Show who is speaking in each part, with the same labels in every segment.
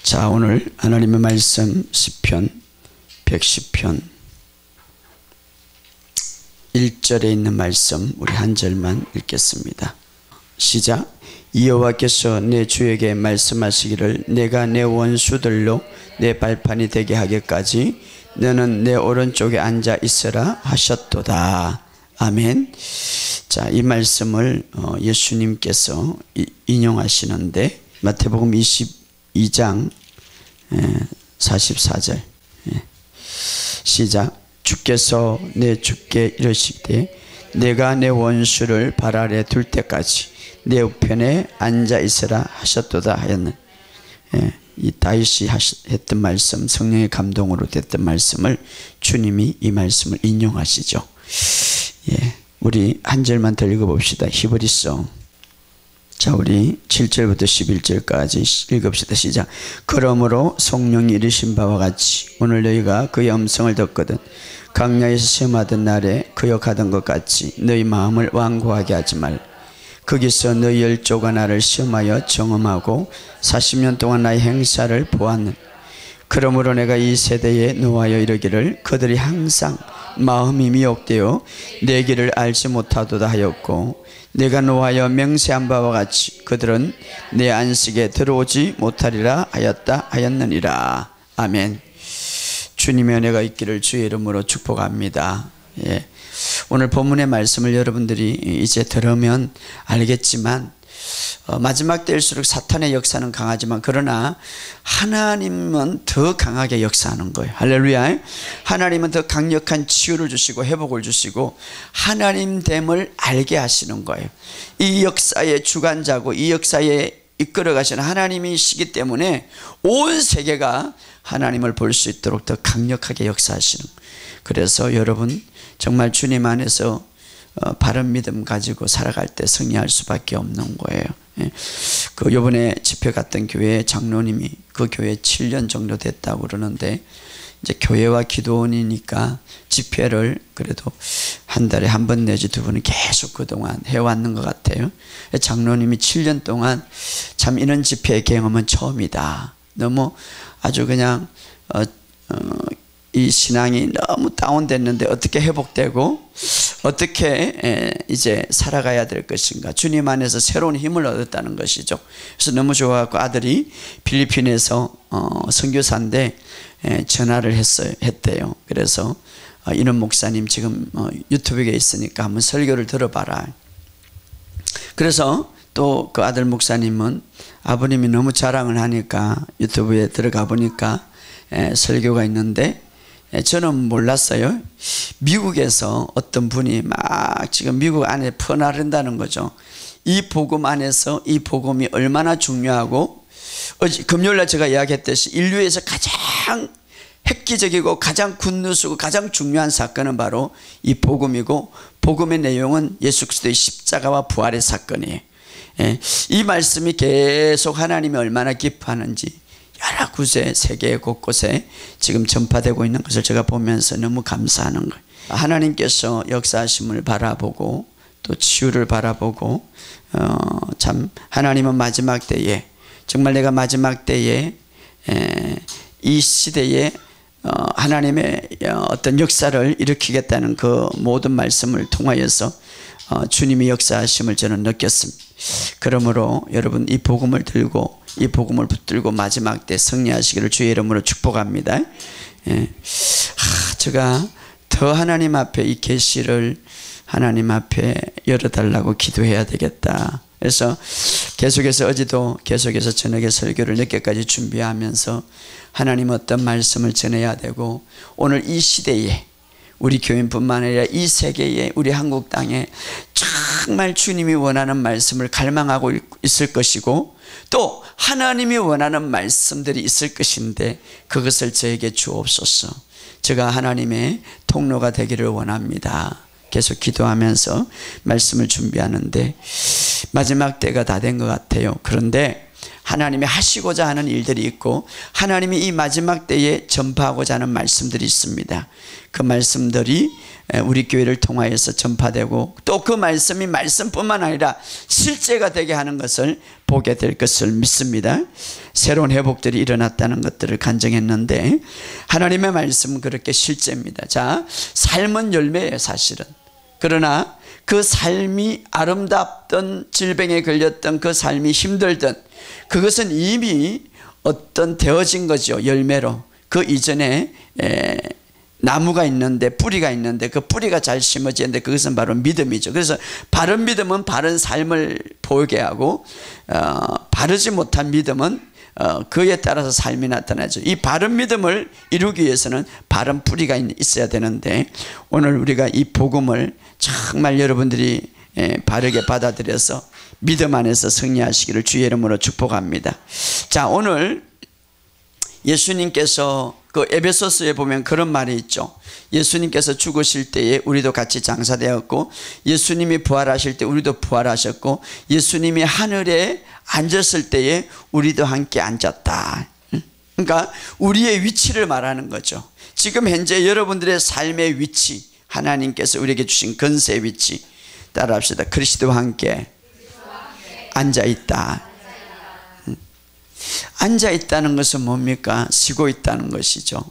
Speaker 1: 자, 오늘 하나님의 말씀 시편 110편 1절에 있는 말씀 우리 한 절만 읽겠습니다. 시작. 여호와께서 내 주에게 말씀하시기를 내가 내 원수들로 내 발판이 되게 하기까지 너는 내 오른쪽에 앉아 있으라 하셨도다. 아멘. 자, 이 말씀을 예수님께서 인용하시는데 마태복음 22장 44절 시작. 주께서 내 주께 이르시되 내가 내 원수를 발 아래 둘 때까지 내 우편에 앉아 있으라 하셨도다 하였는 이 다윗이 했던 말씀, 성령의 감동으로 됐던 말씀을 주님이 이 말씀을 인용하시죠. 우리 한 절만 더 읽어봅시다. 히브리서. 자, 우리 7절부터 11절까지 읽읍시다. 시작. 그러므로 성령이 이르신 바와 같이 오늘 너희가 그의 음성을 듣거든 광야에서 시험하던 날에 그여 가던 것 같이 너희 마음을 완고하게 하지 말라. 거기서 너희 열조가 나를 시험하여 정험하고 40년 동안 나의 행사를 보았느니 그러므로 내가 이 세대에 노하여 이르기를 그들이 항상 마음이 미혹되어 내 길을 알지 못하도다 하였고 내가 노하여 맹세한 바와 같이 그들은 내 안식에 들어오지 못하리라 하였느니라. 아멘. 주님의 은혜가 있기를 주의 이름으로 축복합니다. 오늘 본문의 말씀을 여러분들이 이제 들으면 알겠지만 마지막 때일수록 사탄의 역사는 강하지만 그러나 하나님은 더 강하게 역사하는 거예요. 할렐루야. 하나님은 더 강력한 치유를 주시고 회복을 주시고 하나님됨을 알게 하시는 거예요. 이 역사의 주관자고 이 역사에 이끌어 가시는 하나님이시기 때문에 온 세계가 하나님을 볼 수 있도록 더 강력하게 역사하시는 거예요. 그래서 여러분 정말 주님 안에서 바른 믿음 가지고 살아갈 때 승리할 수밖에 없는 거예요. 그 요번에 집회 갔던 교회 장로님이 그 교회 7년 정도 됐다고 그러는데 이제 교회와 기도원이니까 집회를 그래도 한 달에 한 번 내지 두 번은 계속 그동안 해왔는 것 같아요. 장로님이 7년 동안 참 이런 집회의 경험은 처음이다. 너무 아주 그냥 이 신앙이 너무 다운됐는데 어떻게 회복되고 어떻게 이제 살아가야 될 것인가. 주님 안에서 새로운 힘을 얻었다는 것이죠. 그래서 너무 좋아하고 아들이 필리핀에서 선교사인데 전화를 했대요. 그래서 이런 목사님 지금 유튜브에 있으니까 한번 설교를 들어봐라. 그래서 또 그 아들 목사님은 아버님이 너무 자랑을 하니까 유튜브에 들어가 보니까 설교가 있는데 저는 몰랐어요. 미국에서 어떤 분이 막 지금 미국 안에 퍼나른다는 거죠. 이 복음 안에서 이 복음이 얼마나 중요하고 금요일날 제가 이야기했듯이 인류에서 가장 획기적이고 가장 굿뉴스고 가장 중요한 사건은 바로 이 복음이고 복음의 내용은 예수 그리스도의 십자가와 부활의 사건이에요. 이 말씀이 계속 하나님이 얼마나 기뻐하는지 여러 곳에 세계 곳곳에 지금 전파되고 있는 것을 제가 보면서 너무 감사하는 거예요. 하나님께서 역사하심을 바라보고 또 치유를 바라보고 참 하나님은 마지막 때에 정말 내가 마지막 때에 이 시대에 하나님의 어떤 역사를 일으키겠다는 그 모든 말씀을 통하여서 주님이 역사하심을 저는 느꼈습니다. 그러므로 여러분 이 복음을 들고 이 복음을 붙들고 마지막 때 승리하시기를 주의 이름으로 축복합니다. 제가 더 하나님 앞에 이 계시를 하나님 앞에 열어달라고 기도해야 되겠다. 그래서 계속해서 어제도 계속해서 저녁에 설교를 늦게까지 준비하면서 하나님 어떤 말씀을 전해야 되고 오늘 이 시대에 우리 교인뿐만 아니라 이 세계에 우리 한국 땅에 정말 주님이 원하는 말씀을 갈망하고 있을 것이고 또 하나님이 원하는 말씀들이 있을 것인데 그것을 저에게 주옵소서. 제가 하나님의 통로가 되기를 원합니다. 계속 기도하면서 말씀을 준비하는데 마지막 때가 다 된 것 같아요. 그런데 하나님이 하시고자 하는 일들이 있고 하나님이 이 마지막 때에 전파하고자 하는 말씀들이 있습니다. 그 말씀들이 우리 교회를 통하여서 전파되고 또 그 말씀이 말씀뿐만 아니라 실제가 되게 하는 것을 보게 될 것을 믿습니다. 새로운 회복들이 일어났다는 것들을 간증했는데 하나님의 말씀은 그렇게 실제입니다. 자, 삶은 열매예요, 사실은. 그러나 그 삶이 아름답던 질병에 걸렸던 그 삶이 힘들던 그것은 이미 어떤 되어진 거죠. 열매로. 그 이전에 나무가 있는데 뿌리가 있는데 그 뿌리가 잘 심어지는데 그것은 바로 믿음이죠. 그래서 바른 믿음은 바른 삶을 보이게 하고 바르지 못한 믿음은 그에 따라서 삶이 나타나죠. 이 바른 믿음을 이루기 위해서는 바른 뿌리가 있어야 되는데 오늘 우리가 이 복음을 정말 여러분들이 바르게 받아들여서 믿음 안에서 승리하시기를 주의 이름으로 축복합니다. 자, 오늘 예수님께서 그 에베소서에 보면 그런 말이 있죠. 예수님께서 죽으실 때에 우리도 같이 장사되었고 예수님이 부활하실 때 우리도 부활하셨고 예수님이 하늘에 앉았을 때에 우리도 함께 앉았다. 그러니까 우리의 위치를 말하는 거죠. 지금 현재 여러분들의 삶의 위치, 하나님께서 우리에게 주신 권세의 위치 따라합시다. 그리스도와 함께 앉아있다. 앉아있다는 것은 뭡니까? 쉬고 있다는 것이죠.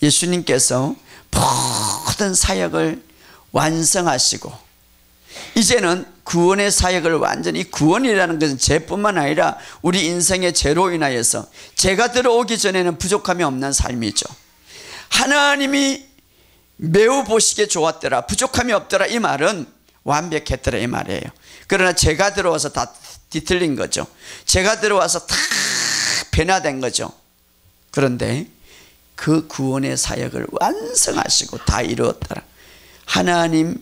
Speaker 1: 예수님께서 모든 사역을 완성하시고 이제는 구원의 사역을 완전히, 구원이라는 것은 죄뿐만 아니라 우리 인생의 죄로 인하여서 죄가 들어오기 전에는 부족함이 없는 삶이죠. 하나님이 매우 보시기에 좋았더라, 부족함이 없더라, 이 말은 완벽했더라 이 말이에요. 그러나 죄가 들어와서 다 뒤틀린 거죠. 죄가 들어와서 다 변화된 거죠. 그런데 그 구원의 사역을 완성하시고 다 이루었더라. 하나님의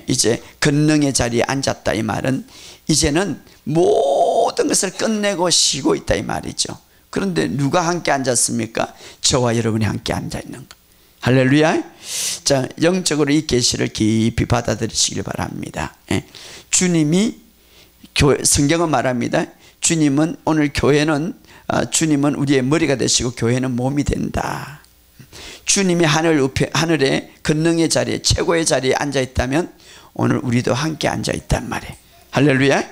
Speaker 1: 이제 권능의 자리에 앉았다 이 말은 이제는 모든 것을 끝내고 쉬고 있다 이 말이죠. 그런데 누가 함께 앉았습니까? 저와 여러분이 함께 앉아 있는 것. 할렐루야. 자, 영적으로 이 계시를 깊이 받아들이시길 바랍니다. 주님이 성경은 말합니다. 주님은 오늘 교회는 주님은 우리의 머리가 되시고 교회는 몸이 된다. 주님이 하늘의 권능의 자리에, 최고의 자리에 앉아 있다면 오늘 우리도 함께 앉아 있단 말이에요. 할렐루야.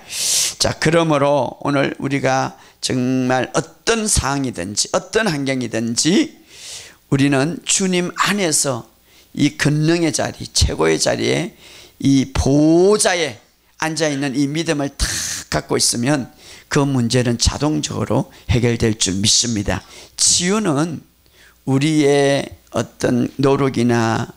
Speaker 1: 자, 그러므로 오늘 우리가 정말 어떤 상황이든지 어떤 환경이든지 우리는 주님 안에서 이 권능의 자리, 최고의 자리에 이 보호자에 앉아있는 이 믿음을 탁 갖고 있으면 그 문제는 자동적으로 해결될 줄 믿습니다. 치유는 우리의 어떤 노력이나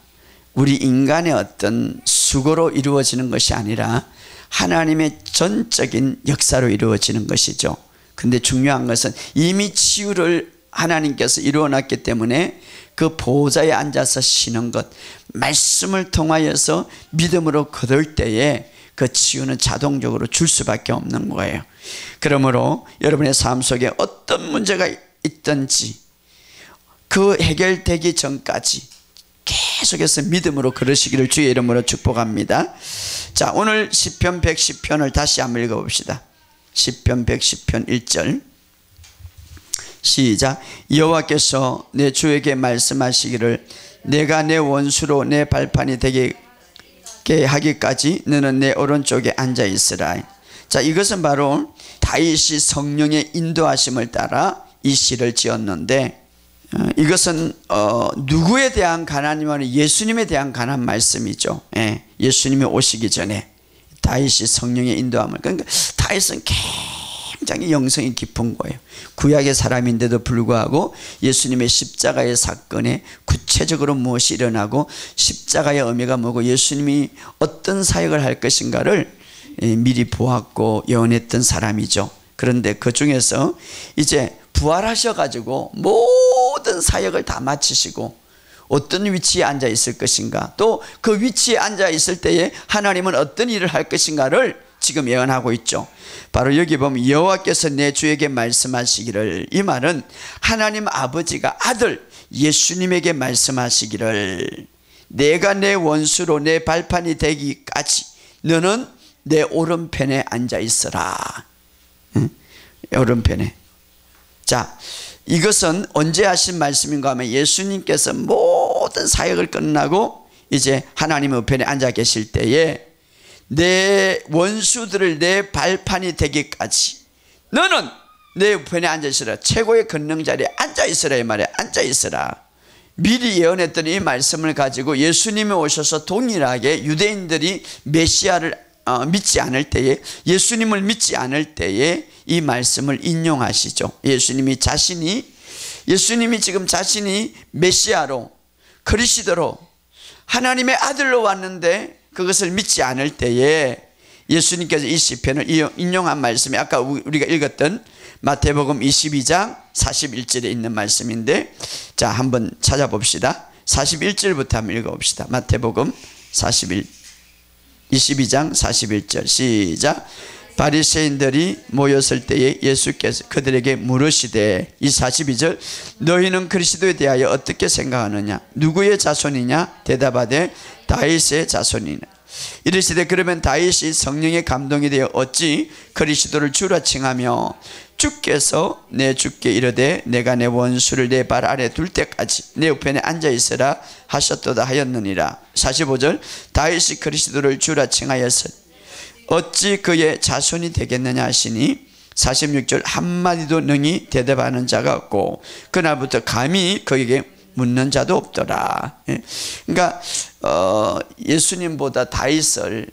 Speaker 1: 우리 인간의 어떤 수고로 이루어지는 것이 아니라 하나님의 전적인 역사로 이루어지는 것이죠. 근데 중요한 것은 이미 치유를 하나님께서 이루어놨기 때문에 그 보호자에 앉아서 쉬는 것, 말씀을 통하여서 믿음으로 거둘 때에 그 치유는 자동적으로 줄 수밖에 없는 거예요. 그러므로 여러분의 삶 속에 어떤 문제가 있든지 그 해결되기 전까지 계속해서 믿음으로 걸으시기를 주의 이름으로 축복합니다. 자, 오늘 시편 110편을 다시 한번 읽어봅시다. 시편 110편 1절 시작. 여호와께서 내 주에게 말씀하시기를 내가 내 원수로 내 발판이 되게 하기까지 너는 내 오른쪽에 앉아 있으라. 자, 이것은 바로 다윗이 성령의 인도하심을 따라 이 시를 지었는데 이것은 누구에 대한 가난이면 예수님에 대한 가난 말씀이죠. 예수님이 오시기 전에 다윗이 성령의 인도함을, 그러니까 다윗은 굉장히 영성이 깊은 거예요. 구약의 사람인데도 불구하고 예수님의 십자가의 사건에 구체적으로 무엇이 일어나고 십자가의 의미가 뭐고 예수님이 어떤 사역을 할 것인가를 미리 보았고 예언했던 사람이죠. 그런데 그 중에서 이제 부활하셔가지고 모든 사역을 다 마치시고 어떤 위치에 앉아 있을 것인가, 또 그 위치에 앉아 있을 때에 하나님은 어떤 일을 할 것인가를 지금 예언하고 있죠. 바로 여기 보면 여호와께서 내 주에게 말씀하시기를, 이 말은 하나님 아버지가 아들 예수님에게 말씀하시기를 내가 내 원수로 내 발판이 되기까지 너는 내 오른편에 앉아 있으라. 응? 오른편에. 자, 이것은 언제 하신 말씀인가 하면 예수님께서 모든 사역을 끝나고 이제 하나님의 우편에 앉아 계실 때에 내 원수들을 내 발판이 되기까지 너는 내 우편에 앉아 있으라. 최고의 권능 자리에 앉아 있으라. 이 말에 앉아 있으라. 미리 예언했던 이 말씀을 가지고 예수님이 오셔서 동일하게 유대인들이 메시아를 믿지 않을 때에, 예수님을 믿지 않을 때에 이 말씀을 인용하시죠. 예수님이 지금 자신이 메시아로, 그리스도로, 하나님의 아들로 왔는데 그것을 믿지 않을 때에 예수님께서 이 시편을 인용한 말씀이 아까 우리가 읽었던 마태복음 22장 41절에 있는 말씀인데, 자, 한번 찾아봅시다. 41절부터 한번 읽어봅시다. 마태복음 22장 41절 시작. 바리새인들이 모였을 때에 예수께서 그들에게 물으시되, 이 42절, 너희는 그리스도에 대하여 어떻게 생각하느냐? 누구의 자손이냐? 대답하되 다윗의 자손이냐. 이르시되, 그러면 다윗이 성령에 감동이 되어 어찌 그리스도를 주라 칭하며 주께서 내 주께 이르되 내가 내 원수를 내 발 아래 둘 때까지 내 우편에 앉아 있으라 하셨도다 하였느니라. 45절, 다윗이 그리스도를 주라 칭하였으니 어찌 그의 자손이 되겠느냐 하시니 46절, 한마디도 능히 대답하는 자가 없고 그날부터 감히 그에게 묻는 자도 없더라. 그러니까 예수님보다 다윗을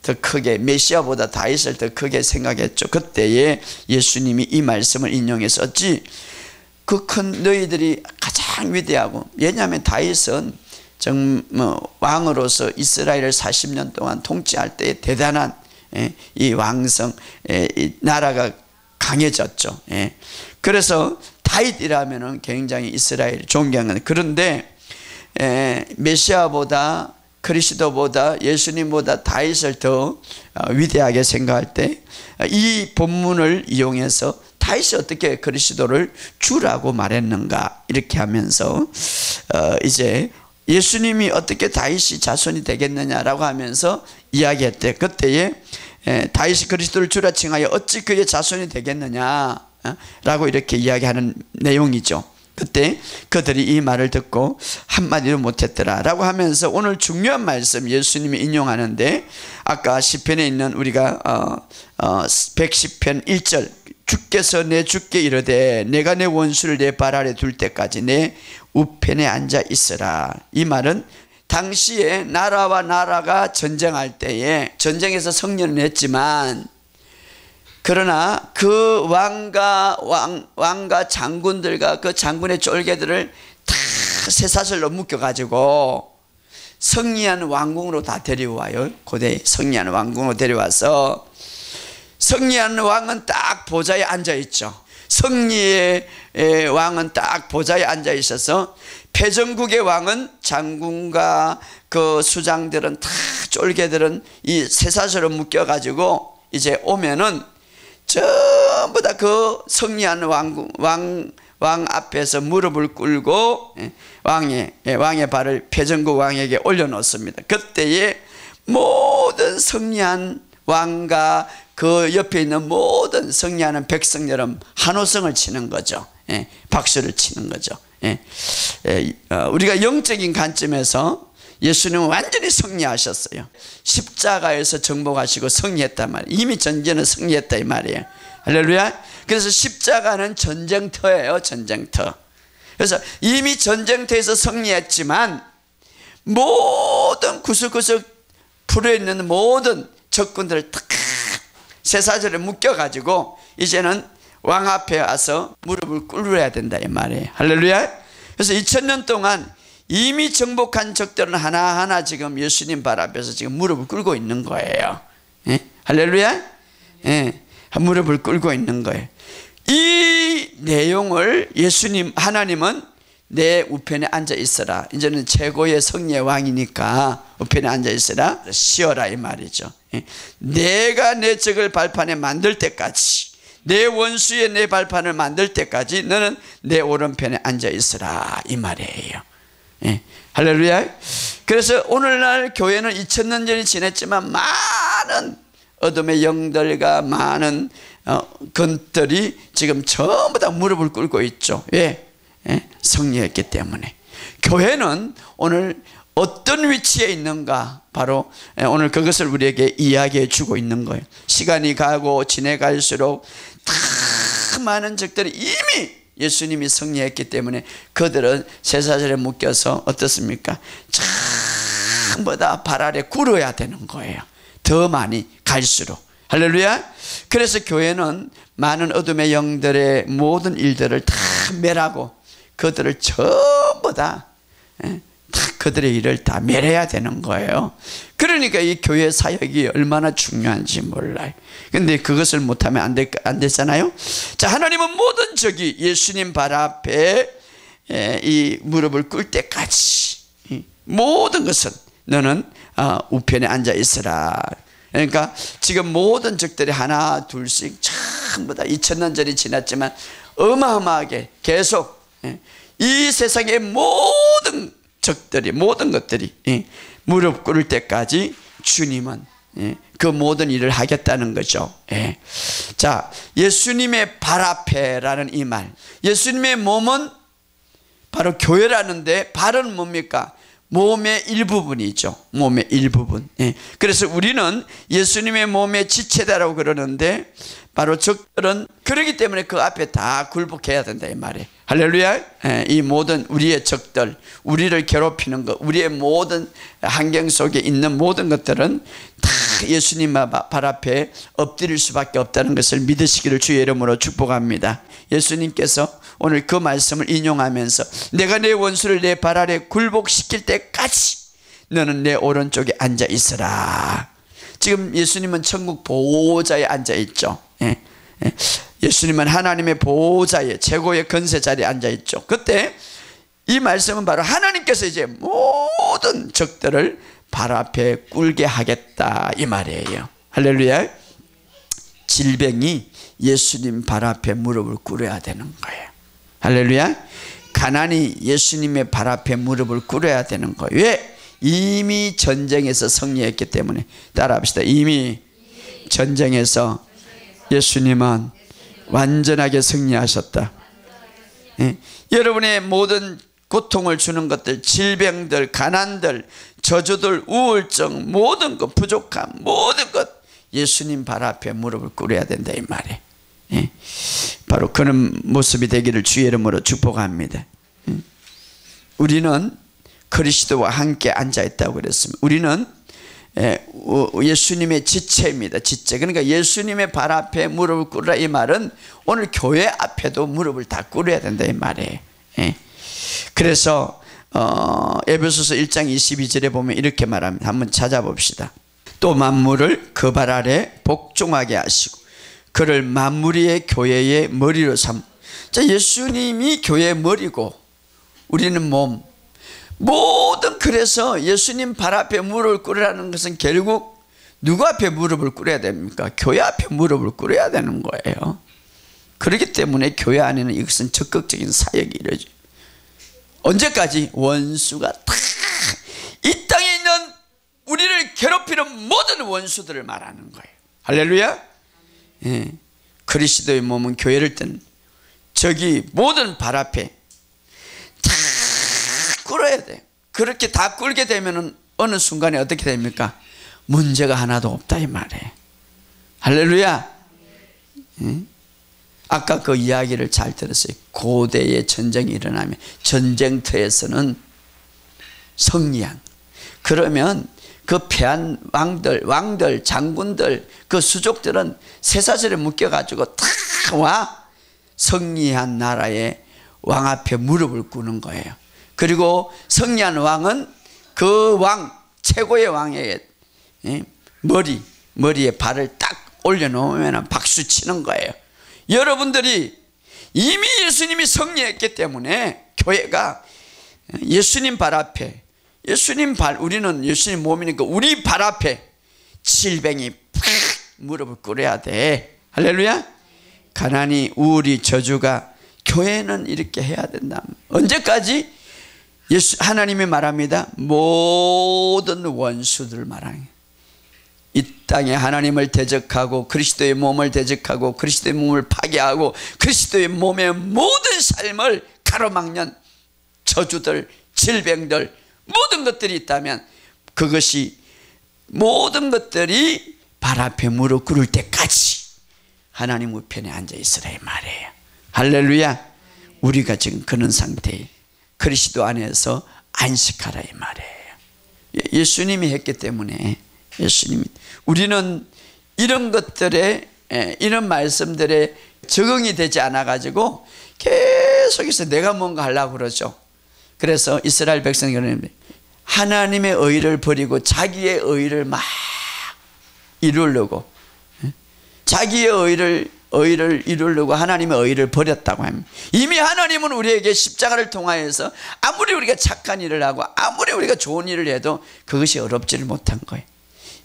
Speaker 1: 더 크게, 메시아보다 다윗을 더 크게 생각했죠. 그때에 예수님이 이 말씀을 인용해서 어찌 그 큰 너희들이 가장 위대하고, 왜냐하면 다윗은 왕으로서 이스라엘을 40년 동안 통치할 때 대단한 이 왕성, 이 나라가 강해졌죠. 그래서 다윗이라면은 굉장히 이스라엘 존경하는, 그런데 메시아보다, 그리스도보다, 예수님보다 다윗을 더 위대하게 생각할 때 이 본문을 이용해서 다윗이 어떻게 그리스도를 주라고 말했는가, 이렇게 하면서 이제 예수님이 어떻게 다윗이 자손이 되겠느냐라고 하면서 이야기했대. 그때에 다윗이 그리스도를 주라 칭하여 어찌 그의 자손이 되겠느냐 라고 이렇게 이야기하는 내용이죠. 그때 그들이 이 말을 듣고 한마디도 못했더라 라고 하면서 오늘 중요한 말씀 예수님이 인용하는데, 아까 시편에 있는 우리가 110편 1절, 주께서 내 주께 이르되 내가 내 원수를 내 발 아래 둘 때까지 내 우편에 앉아 있으라. 이 말은 당시에 나라와 나라가 전쟁할 때에, 전쟁에서 승리는 했지만 그러나 그 왕과 장군들과 그 장군의 쫄개들을 다 쇠사슬로 묶여가지고 승리한 왕궁으로 다 데려와요. 고대 승리한 왕궁으로 데려와서 승리한 왕은 딱 보좌에 앉아있죠. 승리의 왕은 딱 보좌에 앉아 있어서 패전국의 왕은 장군과 그 수장들은 다, 쫄개들은 이 쇠사슬로 묶여가지고 이제 오면은 전부 다 그 승리한 왕 앞에서 무릎을 꿇고 왕의 발을 패전국 왕에게 올려놓습니다. 그때에 모든 승리한 왕과 그 옆에 있는 모든 승리하는 백성 여러분 한호성을 치는 거죠. 박수를 치는 거죠. 우리가 영적인 관점에서 예수님은 완전히 승리하셨어요. 십자가에서 정복하시고 승리했단 말이에요. 이미 전쟁은 승리했다 이 말이에요. 할렐루야. 그래서 십자가는 전쟁터예요. 전쟁터. 그래서 이미 전쟁터에서 승리했지만 모든 구석구석 풀어있는 모든 적군들을 탁 쇠사슬에 묶여가지고 이제는 왕 앞에 와서 무릎을 꿇어야 된다 이 말이에요. 할렐루야. 그래서 2000년 동안 이미 정복한 적들은 하나하나 지금 예수님 발 앞에서 지금 무릎을 꿇고 있는 거예요. 할렐루야. 무릎을 꿇고 있는 거예요. 이 내용을 하나님은 내 우편에 앉아 있어라. 이제는 최고의 승리의 왕이니까 우편에 앉아 있어라. 쉬어라 이 말이죠. 내가 내 적을 발판에 만들 때까지, 내 원수의 내 발판을 만들 때까지 너는 내 오른편에 앉아 있어라 이 말이에요. 할렐루야. 그래서 오늘날 교회는 2000년 전이 지났지만 많은 어둠의 영들과 많은 것들이 지금 전부 다 무릎을 꿇고 있죠. 왜? 승리했기 때문에. 교회는 오늘 어떤 위치에 있는가, 바로 오늘 그것을 우리에게 이야기해 주고 있는 거예요. 시간이 가고 지내갈수록 다 많은 적들이 이미 예수님이 승리했기 때문에 그들은 쇠사슬에 묶여서 어떻습니까? 전부 다 발 아래 꿇어야 되는 거예요. 더 많이 갈수록. 할렐루야. 그래서 교회는 많은 어둠의 영들의 모든 일들을 다 멸하고 그들을 전부 다 그들의 일을 다 멸해야 되는 거예요. 그러니까 이 교회 사역이 얼마나 중요한지 몰라요. 근데 그것을 못하면 안 되잖아요. 자, 하나님은 모든 적이 예수님 발 앞에 이 무릎을 꿇을 때까지 모든 것은 너는 우편에 앉아 있으라. 그러니까 지금 모든 적들이 하나 둘씩 전부 다 2000년 전이 지났지만 어마어마하게 계속 이 세상의 모든 적들이, 모든 것들이 무릎 꿇을 때까지 주님은 그 모든 일을 하겠다는 거죠. 자, 예수님의 발 앞에라는 이 말, 예수님의 몸은 바로 교회라는데 발은 뭡니까? 몸의 일부분이죠. 몸의 일부분. 그래서 우리는 예수님의 몸의 지체다라고 그러는데 바로 적들은 그러기 때문에 그 앞에 다 굴복해야 된다 이 말이에요. 할렐루야. 이 모든 우리의 적들, 우리를 괴롭히는 것, 우리의 모든 환경 속에 있는 모든 것들은 다 예수님 발 앞에 엎드릴 수밖에 없다는 것을 믿으시기를 주의 이름으로 축복합니다. 예수님께서 오늘 그 말씀을 인용하면서 내가 내 원수를 내 발 아래 굴복시킬 때까지 너는 내 오른쪽에 앉아 있으라. 지금 예수님은 천국 보호자에 앉아 있죠. 예수님은 하나님의 보호자의 최고의 권세 자리에 앉아 있죠. 그때 이 말씀은 바로 하나님께서 이제 모든 적들을 발 앞에 꿇게 하겠다 이 말이에요. 할렐루야. 질병이 예수님 발 앞에 무릎을 꿇어야 되는 거예요. 할렐루야. 가난이 예수님의 발 앞에 무릎을 꿇어야 되는 거예요. 왜? 이미 전쟁에서 승리했기 때문에. 따라합시다. 이미 전쟁에서 예수님은 완전하게 승리하셨다. 여러분의 모든 고통을 주는 것들, 질병들, 가난들, 저주들, 우울증, 모든 것, 부족함, 모든 것 예수님 발 앞에 무릎을 꿇어야 된다 이 말이에요. 바로 그런 모습이 되기를 주의 이름으로 축복합니다. 우리는 그리스도와 함께 앉아있다고 그랬습니다. 우리는 예수님의 지체입니다. 지체. 그러니까 예수님의 발 앞에 무릎을 꿇으라 이 말은 오늘 교회 앞에도 무릎을 다 꿇어야 된다 이 말이에요. 그래서 에베소서 1장 22절에 보면 이렇게 말합니다. 한번 찾아봅시다. 또 만물을 그 발 아래 복종하게 하시고 그를 만물 위의 교회의 머리로 삼. 자, 예수님이 교회의 머리고 우리는 몸. 모든 그래서 예수님 발 앞에 무릎을 꿇으라는 것은 결국 누구 앞에 무릎을 꿇어야 됩니까? 교회 앞에 무릎을 꿇어야 되는 거예요. 그렇기 때문에 교회 안에는 이것은 적극적인 사역이 이루어져요. 언제까지? 원수가 다 이 땅에 있는 우리를 괴롭히는 모든 원수들을 말하는 거예요. 할렐루야. 그리스도의 몸은 교회를 뜬 저기 모든 발 앞에 다 꿇어야 돼. 그렇게 다 꿇게 되면 어느 순간에 어떻게 됩니까? 문제가 하나도 없다 이 말이에요. 할렐루야. 아까 그 이야기를 잘 들었어요. 고대의 전쟁이 일어나면 전쟁터에서는 승리한, 그러면 그 패한 왕들, 장군들, 그 수족들은 쇠사슬에 묶여가지고 다 와 승리한 나라의 왕 앞에 무릎을 꿇는 거예요. 그리고 승리한 왕은 그 왕, 최고의 왕의 머리에 발을 딱 올려놓으면 박수 치는 거예요. 여러분들이 이미 예수님이 승리했기 때문에 교회가 예수님 발 앞에, 우리는 예수님 몸이니까 우리 발 앞에 질병이 팍 무릎을 꿇어야 돼. 할렐루야. 가난이, 우울이, 저주가, 교회는 이렇게 해야 된다. 언제까지? 하나님이 말합니다. 모든 원수들 말하는 이 땅에 하나님을 대적하고 그리스도의 몸을 대적하고 그리스도의 몸을 파괴하고 그리스도의 몸의 모든 삶을 가로막는 저주들, 질병들, 모든 것들이 있다면 그것이 모든 것들이 발 앞에 무릎 꿇을 때까지 하나님 우편에 앉아 있으라 이 말이에요. 할렐루야. 우리가 지금 그런 상태에 그리스도 안에서 안식하라 이 말이에요. 예수님이 했기 때문에 예수님이, 우리는 이런 것들에, 이런 말씀들에 적응이 되지 않아 가지고 계속해서 내가 뭔가 하려고 그러죠. 그래서 이스라엘 백성들은 하나님의 의를 버리고 자기의 의를 막 이루려고, 자기의 의를 이루려고 하나님의 의를 버렸다고 합니다. 이미 하나님은 우리에게 십자가를 통하여서 아무리 우리가 착한 일을 하고 아무리 우리가 좋은 일을 해도 그것이 어렵지를 못한 거예요.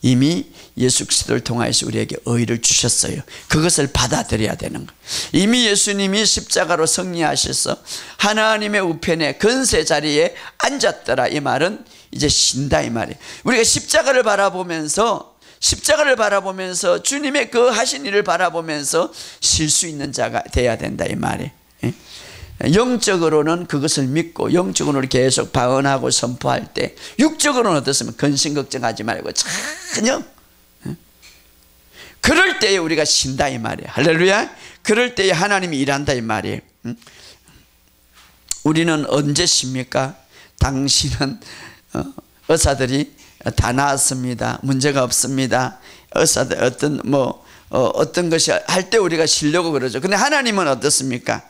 Speaker 1: 이미 예수 그리스도를 통하여서 우리에게 의를 주셨어요. 그것을 받아들여야 되는 거예요. 이미 예수님이 십자가로 승리하셔서 하나님의 우편에 권세 자리에 앉았더라 이 말은 이제 신다 이 말이에요. 우리가 십자가를 바라보면서 주님의 그 하신 일을 바라보면서 쉴 수 있는 자가 돼야 된다 이 말이에요. 영적으로는 그것을 믿고 영적으로 계속 방언하고 선포할 때, 육적으로는 어떻습니까? 근심 걱정하지 말고 전혀, 그럴 때에 우리가 쉰다 이 말이에요. 할렐루야. 그럴 때에 하나님이 일한다 이 말이에요. 우리는 언제 쉽니까? 당신은 의사들이 다 나았습니다. 문제가 없습니다. 의사들 어떤 것이 할 때 우리가 쉬려고 그러죠. 근데 하나님은 어떻습니까?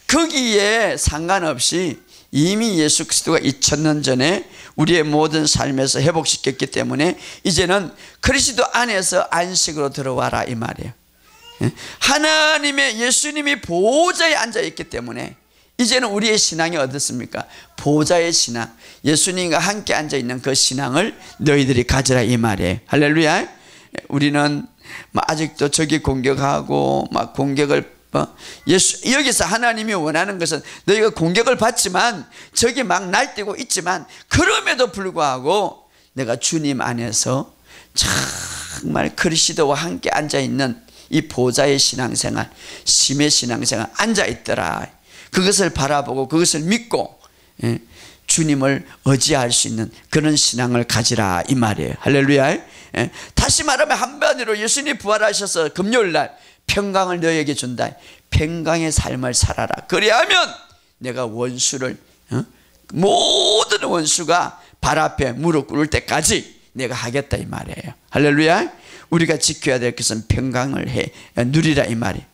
Speaker 1: 거기에 상관없이 이미 예수 그리스도가 2000년 전에 우리의 모든 삶에서 회복시켰기 때문에 이제는 그리스도 안에서 안식으로 들어와라 이 말이에요. 하나님의 예수님이 보좌에 앉아있기 때문에 이제는 우리의 신앙이 어떻습니까? 보좌의 신앙, 예수님과 함께 앉아있는 그 신앙을 너희들이 가지라 이 말이에요. 할렐루야. 우리는 아직도 적이 공격하고 막 공격을 여기서 하나님이 원하는 것은 너희가 공격을 받지만 적이 막 날뛰고 있지만 그럼에도 불구하고 내가 주님 안에서 정말 그리스도와 함께 앉아있는 이 보좌의 신앙생활, 심의 신앙생활 앉아있더라. 그것을 바라보고 그것을 믿고 주님을 의지할 수 있는 그런 신앙을 가지라 이 말이에요. 할렐루야. 다시 말하면 한마디로 예수님이 부활하셔서 금요일날 평강을 너에게 준다. 평강의 삶을 살아라. 그리하면 내가 원수를, 모든 원수가 발 앞에 무릎 꿇을 때까지 내가 하겠다 이 말이에요. 할렐루야. 우리가 지켜야 될 것은 평강을 누리라 이 말이에요.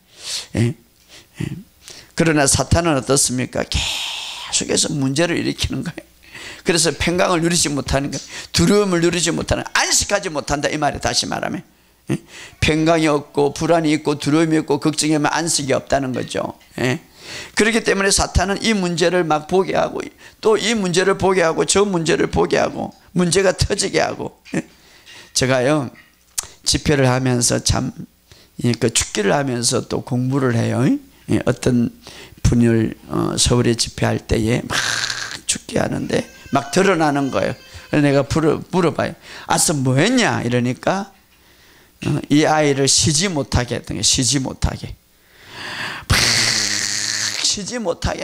Speaker 1: 그러나 사탄은 어떻습니까? 계속해서 문제를 일으키는 거예요. 그래서 평강을 누리지 못하는 거예요. 두려움을 누리지 못하는, 안식하지 못한다 이 말이에요. 다시 말하면 평강이 없고 불안이 있고 두려움이 있고 걱정이 없으면 안식이 없다는 거죠. 그렇기 때문에 사탄은 이 문제를 막 보게 하고 또 이 문제를 보게 하고 저 문제를 보게 하고 문제가 터지게 하고. 제가요 집회를 하면서 참 그 축기를 하면서 또 공부를 해요. 어떤 분을 서울에 집회할 때에 막 축기하는데 막 드러나는 거예요. 그래서 내가 물어봐요. 아서 뭐 했냐 이러니까 이 아이를 쉬지 못하게 했던 게, 쉬지 못하게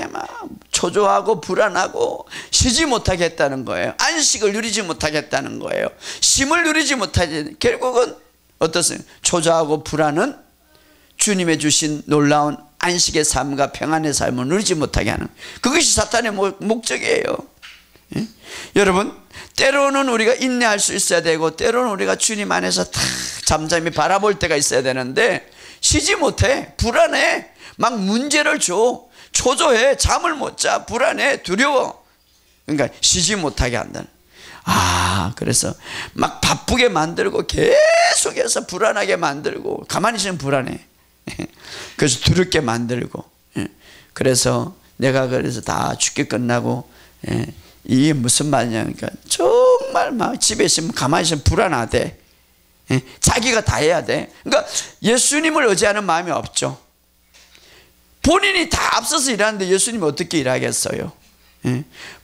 Speaker 1: 막 초조하고 불안하고 쉬지 못하게 했다는 거예요. 안식을 누리지 못하게 했다는 거예요. 쉼을 누리지 못하게. 결국은 어떻습니까? 초조하고 불안은 주님의 주신 놀라운 안식의 삶과 평안의 삶을 누리지 못하게 하는, 그것이 사탄의 목적이에요. 여러분, 때로는 우리가 인내할 수 있어야 되고 때로는 우리가 주님 안에서 다 잠잠히 바라볼 때가 있어야 되는데 쉬지 못해. 불안해. 막 문제를 줘. 초조해. 잠을 못 자. 불안해. 두려워. 그러니까 쉬지 못하게 한다는. 그래서 막 바쁘게 만들고 계속해서 불안하게 만들고, 가만히 있으면 불안해. 그래서 두렵게 만들고. 그래서 내가 그래서 다 죽게 끝나고, 이게 무슨 말이냐니까 정말 막 집에 있으면 가만히 있으면 불안하대. 자기가 다 해야 돼. 그러니까 예수님을 의지하는 마음이 없죠. 본인이 다 앞서서 일하는데 예수님이 어떻게 일하겠어요?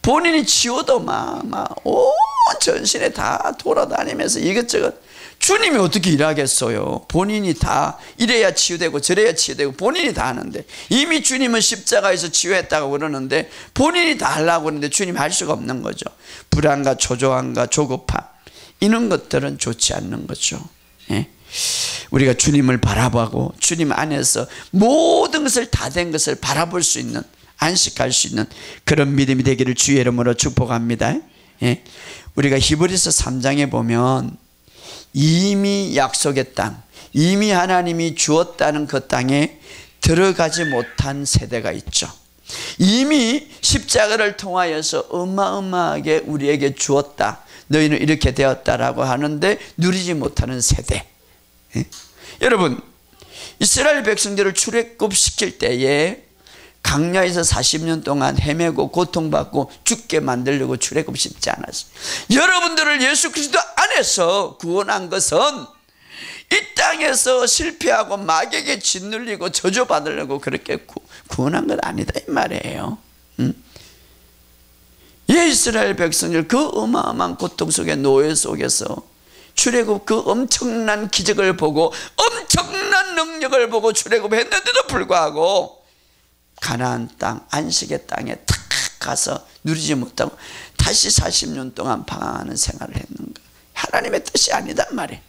Speaker 1: 본인이 치워도 막 온 전신에 다 돌아다니면서 이것저것 주님이 어떻게 일하겠어요? 본인이 다 이래야 치유되고 저래야 치유되고 본인이 다 하는데, 이미 주님은 십자가에서 치유했다고 그러는데 본인이 다 하려고 그러는데 주님이 할 수가 없는 거죠. 불안과 초조함과 조급함, 이런 것들은 좋지 않는 거죠. 예? 우리가 주님을 바라보고 주님 안에서 모든 것을 다 된 것을 바라볼 수 있는, 안식할 수 있는 그런 믿음이 되기를 주의 이름으로 축복합니다. 예? 우리가 히브리서 3장에 보면 이미 약속의 땅, 이미 하나님이 주었다는 그 땅에 들어가지 못한 세대가 있죠. 이미 십자가를 통하여서 어마어마하게 우리에게 주었다, 너희는 이렇게 되었다라고 하는데 누리지 못하는 세대. 예? 여러분, 이스라엘 백성들을 출애굽시킬 때에 강야에서 40년 동안 헤매고 고통받고 죽게 만들려고 출애굽시키지 않았어요. 여러분들을 예수 그리스도 안에서 구원한 것은 이 땅에서 실패하고 마귀에게 짓눌리고 저주받으려고 그렇게 구원한 건 아니다 이 말이에요. 예, 이스라엘 백성들 그 어마어마한 고통 속에, 노예 속에서 출애굽 그 엄청난 기적을 보고 엄청난 능력을 보고 출애굽했는데도 불구하고 가나안 땅, 안식의 땅에 탁 가서 누리지 못하고 다시 40년 동안 방황하는 생활을 했는 거예요. 하나님의 뜻이 아니단 말이에요.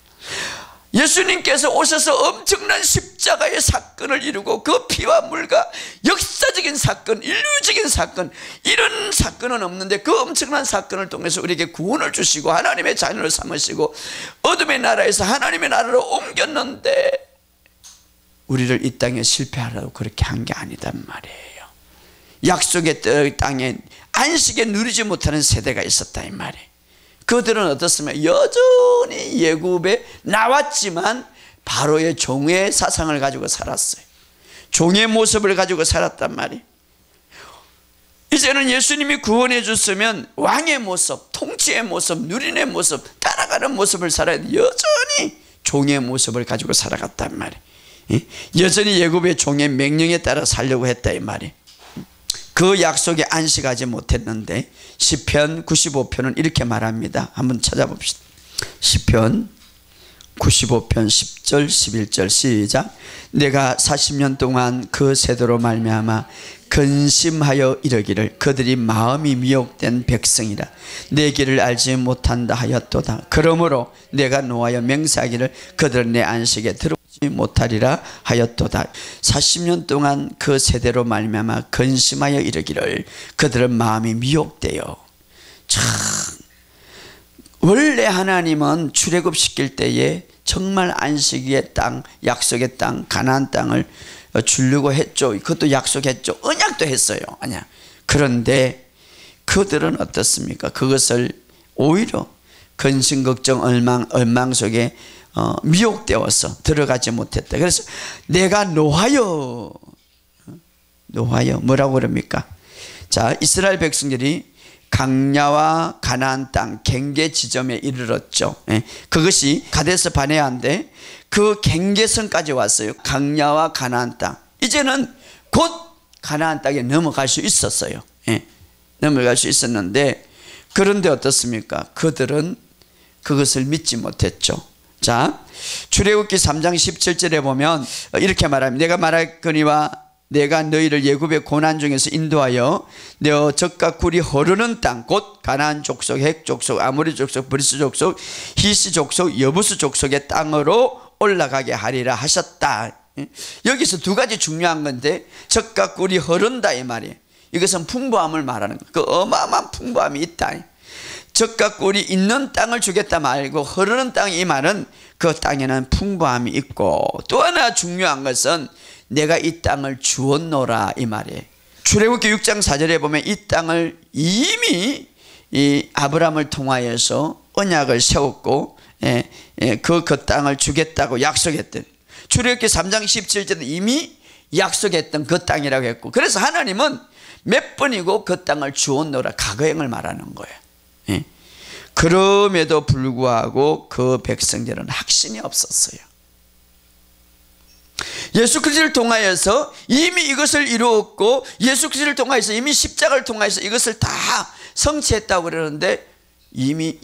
Speaker 1: 예수님께서 오셔서 엄청난 십자가의 사건을 이루고 그 피와 물과 역사적인 사건, 인류적인 사건, 이런 사건은 없는데 그 엄청난 사건을 통해서 우리에게 구원을 주시고 하나님의 자녀를 삼으시고 어둠의 나라에서 하나님의 나라로 옮겼는데 우리를 이 땅에 실패하라고 그렇게 한 게 아니단 말이에요. 약속의 땅에 안식에 누리지 못하는 세대가 있었다 이 말이에요. 그들은 어떻습니까? 여전히 예굽에 나왔지만 바로의 종의 사상을 가지고 살았어요. 종의 모습을 가지고 살았단 말이에요. 이제는 예수님이 구원해 줬으면 왕의 모습, 통치의 모습, 누린의 모습, 따라가는 모습을 살아야 돼. 여전히 종의 모습을 가지고 살아갔단 말이에요. 여전히 예굽의 종의 명령에 따라 살려고 했다 이 말이에요. 그 약속에 안식하지 못했는데 시편 95편은 이렇게 말합니다. 한번 찾아봅시다. 시편 95편 10절 11절 시작. 내가 40년 동안 그 세대로 말미암아 근심하여 이르기를 그들이 마음이 미혹된 백성이라 내 길을 알지 못한다 하였도다. 그러므로 내가 노하여 맹세하기를 그들은 내 안식에 들어오지 못하리라 하였도다. 40년 동안 그 세대로 말미암아 근심하여 이르기를 그들은 마음이 미혹되어. 참, 원래 하나님은 출애굽시킬 때에 정말 안식의 땅, 약속의 땅, 가나안 땅을 주려고 했죠. 그것도 약속했죠. 언약도 했어요. 아니야. 그런데 그들은 어떻습니까? 그것을 오히려 근심, 걱정, 얽망 속에 미혹되어서 들어가지 못했다. 그래서 내가 노하여 뭐라고 그럽니까? 자, 이스라엘 백성들이 강야와 가나안 땅 경계 지점에 이르렀죠. 그것이 가데스 바네아인데 그 경계선까지 왔어요. 강야와 가나안 땅. 이제는 곧 가나안 땅에 넘어갈 수 있었어요. 넘어갈 수 있었는데 그런데 어떻습니까? 그들은 그것을 믿지 못했죠. 자, 출애굽기 3장 17절에 보면 이렇게 말합니다. 내가 말하거니와 내가 너희를 예굽의 고난 중에서 인도하여 너 젖과 꿀이 흐르는 땅 곧 가나안 족속, 헷 족속, 아모리 족속, 브리스 족속, 히시 족속, 여부스 족속의 땅으로 올라가게 하리라 하셨다. 여기서 두 가지 중요한 건데 젖과 꿀이 흐른다 이 말이에요. 이것은 풍부함을 말하는 거예요. 그 어마어마한 풍부함이 있다. 젖과 꿀이 있는 땅을 주겠다 말고 흐르는 땅, 이 말은 그 땅에는 풍부함이 있고 또 하나 중요한 것은 내가 이 땅을 주었노라 이 말이에요. 출애굽기 6장 4절에 보면 이 땅을 이미 이 아브라함을 통하여서 언약을 세웠고 그 땅을 주겠다고 약속했던, 출애굽기 3장 17절에 이미 약속했던 그 땅이라고 했고, 그래서 하나님은 몇 번이고 그 땅을 주었노라 과거형을 말하는 거예요. 그럼에도 불구하고 그 백성들은 확신이 없었어요. 예수 그리스도를 통하여서 이미 이것을 이루었고 예수 그리스도를 통하여서 이미 십자가를 통하여서 이것을 다 성취했다고 그러는데 이미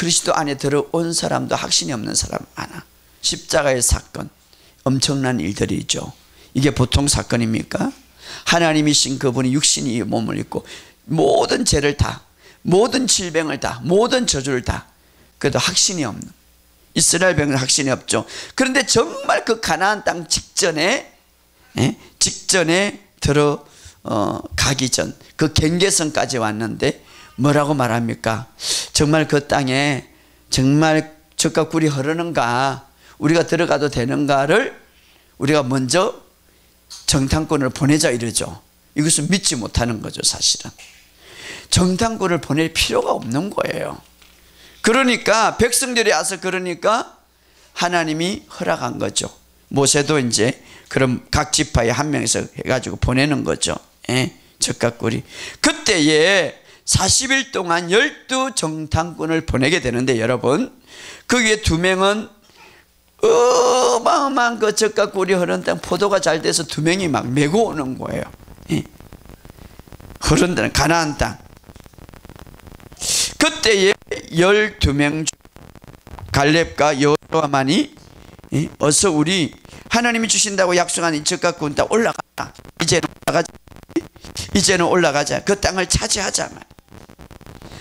Speaker 1: 그리스도 안에 들어온 사람도 확신이 없는 사람 많아. 십자가의 사건, 엄청난 일들이죠. 이게 보통 사건입니까? 하나님이 신 그분이 육신이 몸을 입고 모든 죄를 다, 모든 질병을 다, 모든 저주를 다, 그래도 확신이 없는, 이스라엘 백성은 확신이 없죠. 그런데 정말 그 가나안 땅 직전에 가기 전 그 경계선까지 왔는데 뭐라고 말합니까? 정말 그 땅에 정말 젖과 꿀이 흐르는가, 우리가 들어가도 되는가를 우리가 먼저 정탐꾼을 보내자 이러죠. 이것은 믿지 못하는 거죠. 사실은 정탐꾼을 보낼 필요가 없는 거예요. 그러니까 백성들이 와서 그러니까 하나님이 허락한 거죠. 모세도 이제 그럼 각 지파에 한 명에서 해가지고 보내는 거죠. 젖과 꿀이. 그때에 40일 동안 12 정탐꾼을 보내게 되는데, 여러분 거기에 2명은 어마어마한 그 젖과 꿀이 흐르는 땅, 포도가 잘 돼서 2명이 막 메고 오는 거예요. 흐르는 데는 가나안 땅. 그때에 12명 갈렙과 여호수아만이 어서 우리 하나님이 주신다고 약속한 이 젖과 꿀 땅 올라가자. 이제는 올라가자. 그 땅을 차지하자.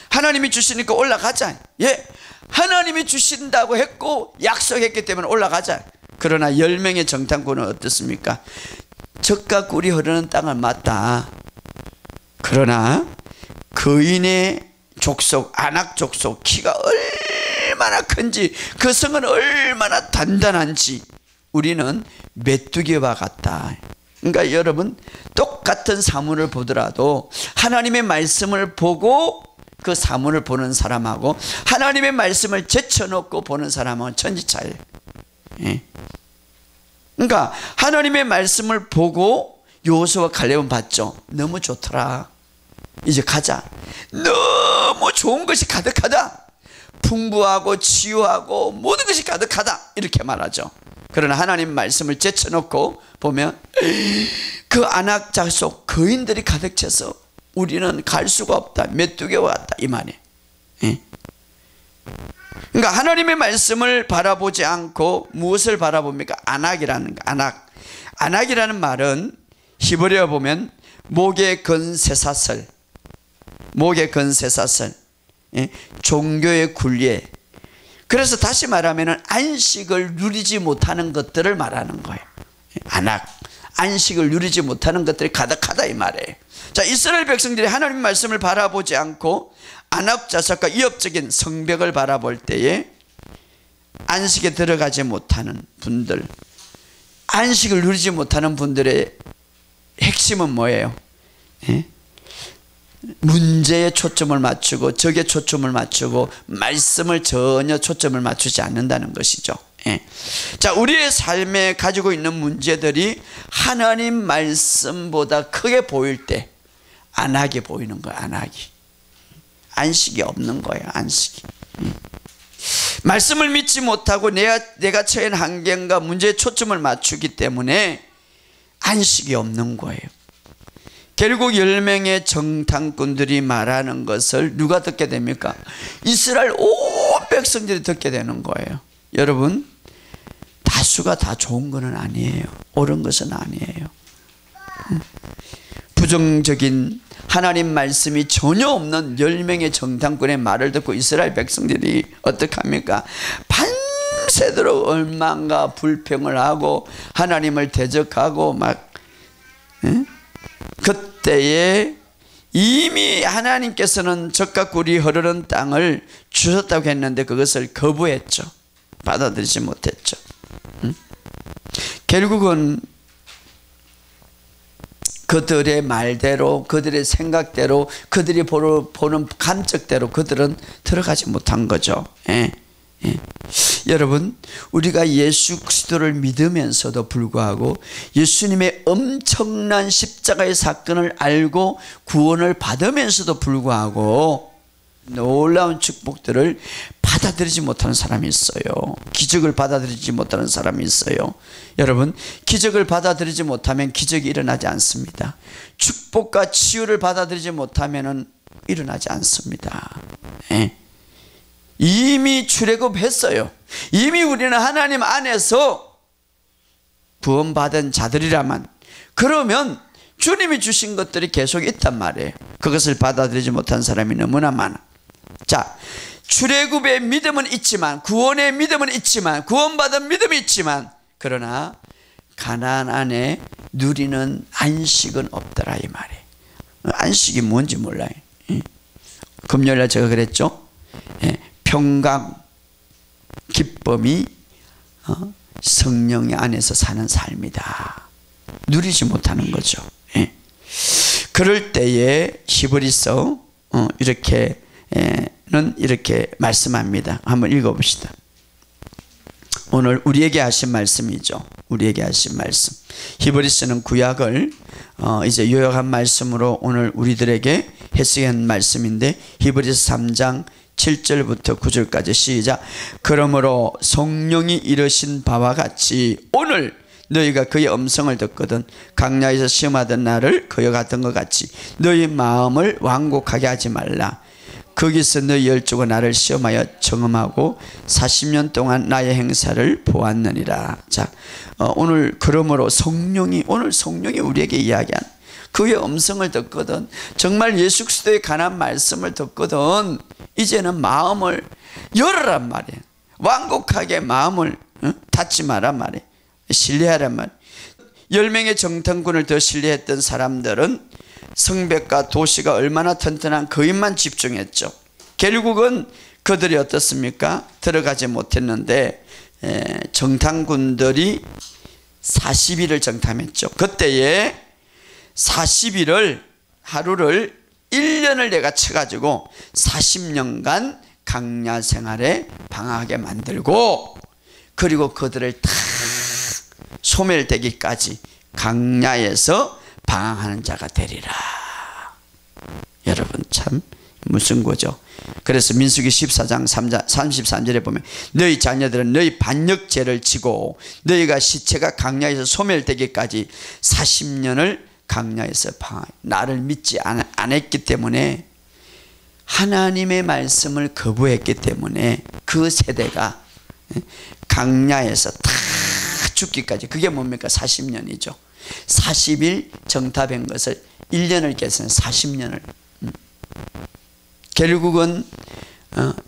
Speaker 1: 하나님이 주시니까 올라가자. 예, 하나님이 주신다고 했고 약속했기 때문에 올라가자. 그러나 10명의 정탐꾼은 어떻습니까? 젖과 꿀이 흐르는 땅을 맞다. 그러나 거인의 족속, 아낙 족속, 키가 얼마나 큰지, 그 성은 얼마나 단단한지 우리는 메뚜기와 같다. 그러니까 여러분, 똑같은 사문을 보더라도 하나님의 말씀을 보고 그 사문을 보는 사람하고 하나님의 말씀을 제쳐놓고 보는 사람은 천지 차이예요. 그러니까 하나님의 말씀을 보고 여호수아와 갈렙은 봤죠. 너무 좋더라. 이제 가자. 너무 좋은 것이 가득하다. 풍부하고 치유하고 모든 것이 가득하다. 이렇게 말하죠. 그러나 하나님 말씀을 제쳐놓고 보면 그 아낙 족속 거인들이 가득 차서 우리는 갈 수가 없다. 메뚜기와 같다. 이 말이에요. 그러니까 하나님의 말씀을 바라보지 않고 무엇을 바라봅니까? 아낙이라는 거. 아낙이라는 말은 히브리어 보면 목에 건 쇠사슬, 목에 건 쇠사슬, 종교의 굴레. 그래서 다시 말하면 안식을 누리지 못하는 것들을 말하는 거예요. 아낙, 안식을 누리지 못하는 것들이 가득하다 이 말이에요. 자, 이스라엘 백성들이 하나님 말씀을 바라보지 않고 안압 자석과 위협적인 성벽을 바라볼 때에 안식에 들어가지 못하는 분들, 안식을 누리지 못하는 분들의 핵심은 뭐예요? 문제에 초점을 맞추고 적에 초점을 맞추고 말씀을 전혀 초점을 맞추지 않는다는 것이죠. 자, 우리의 삶에 가지고 있는 문제들이 하나님 말씀보다 크게 보일 때 안하게 보이는 거예요. 안식이 없는 거예요. 안식이. 말씀을 믿지 못하고 내가 처한 환경과 문제에 초점을 맞추기 때문에 안식이 없는 거예요. 결국 10명의 정탐꾼들이 말하는 것을 누가 듣게 됩니까? 이스라엘 온 백성들이 듣게 되는 거예요. 여러분, 다수가 다 좋은 것은 아니에요. 옳은 것은 아니에요. 부정적인 하나님 말씀이 전혀 없는 10명의 정탐꾼의 말을 듣고 이스라엘 백성들이 어떻게 합니까? 밤새도록 원망과 불평을 하고 하나님을 대적하고 막 그때에 이미 하나님께서는 젖과 꿀이 흐르는 땅을 주셨다고 했는데 그것을 거부했죠. 받아들이지 못했죠. 결국은 그들의 말대로, 그들의 생각대로, 그들이 보는 감정대로 그들은 들어가지 못한 거죠. 여러분, 우리가 예수 그리스도를 믿으면서도 불구하고 예수님의 엄청난 십자가의 사건을 알고 구원을 받으면서도 불구하고 놀라운 축복들을 받아들이지 못하는 사람이 있어요. 기적을 받아들이지 못하는 사람이 있어요. 여러분, 기적을 받아들이지 못하면 기적이 일어나지 않습니다. 축복과 치유를 받아들이지 못하면 일어나지 않습니다. 이미 출애굽했어요. 이미 우리는 하나님 안에서 구원받은 자들이라만, 그러면 주님이 주신 것들이 계속 있단 말이에요. 그것을 받아들이지 못한 사람이 너무나 많아. 자, 출애굽의 믿음은 있지만, 구원의 믿음은 있지만, 구원받은 믿음이 있지만, 그러나 가나안 안에 누리는 안식은 없더라 이 말이에요. 안식이 뭔지 몰라요. 금요일날 제가 그랬죠. 평강 기쁨이 성령 안에서 사는 삶이다. 누리지 못하는 거죠. 그럴 때에 히브리서 이렇게 말씀합니다. 한번 읽어봅시다. 오늘 우리에게 하신 말씀이죠. 우리에게 하신 말씀. 히브리서는 구약을 이제 요약한 말씀으로 오늘 우리들에게 해석한 말씀인데, 히브리서 3장 7절부터 9절까지 시작. 그러므로 성령이 이르신 바와 같이 오늘 너희가 그의 음성을 듣거든 강야에서 시험하던 나를 거역하던 것 같이 너희 마음을 완곡하게 하지 말라. 거기서 너희 열조가 나를 시험하여 정음하고 40년 동안 나의 행사를 보았느니라. 자, 오늘 그러므로 오늘 성령이 우리에게 이야기한 그의 음성을 듣거든, 정말 예수 그리스도의 간한 말씀을 듣거든, 이제는 마음을 열어란 말이에요. 완곡하게 마음을 닫지 마란 말이에요. 신뢰하란 말이에요. 10명의 정탐꾼을 더 신뢰했던 사람들은 성벽과 도시가 얼마나 튼튼한 그것만 집중했죠. 결국은 그들이 어떻습니까? 들어가지 못했는데 정탐꾼들이 40일을 정탐했죠. 그때에 40일을 하루를 1년을 내가 쳐가지고 40년간 강야 생활에 방황하게 만들고, 그리고 그들을 다 소멸되기까지 강야에서 방황하는 자가 되리라. 여러분 참 무슨 거죠? 그래서 민수기 14장 33절에 보면 너희 자녀들은 너희 반역죄를 지고 너희가 시체가 강야에서 소멸되기까지 40년을 강야에서 방황, 나를 믿지 않았기 때문에, 하나님의 말씀을 거부했기 때문에 그 세대가 강야에서 다 죽기까지, 그게 뭡니까? 40년이죠. 40일 정탑한 것을 1년을 깨서는 40년을, 결국은